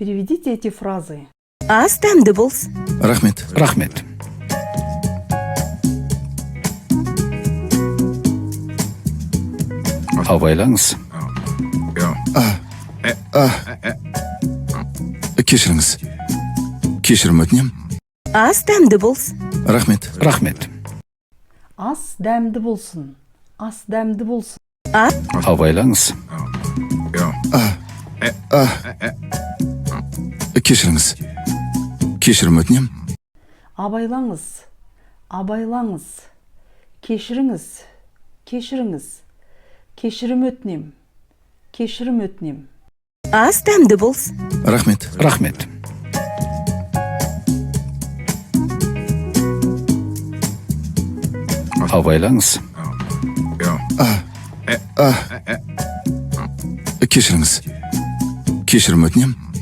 Переведите эти фразы. Ас дәмді болсын. Рахмет. Рахмет. Абайлаңыз. Кешіріңіз. Кешірім өтінем. Ас дәмді болсын. Рахмет. Рахмет. Ас дәмді болсын. Ас дәмді болсын. Абайлаңыз. Кешіріңіз. Кешірім өтінем. Абайлаңыз. Абайлаңыз. Кешіріңіз. Кешіріңіз. Кешірім өтінем. Кешірім өтінем. Ас дәмді болсын. Рахмет. Рахмет. Абайлаңыз. Кешіріңіз. Кешірім өтінем.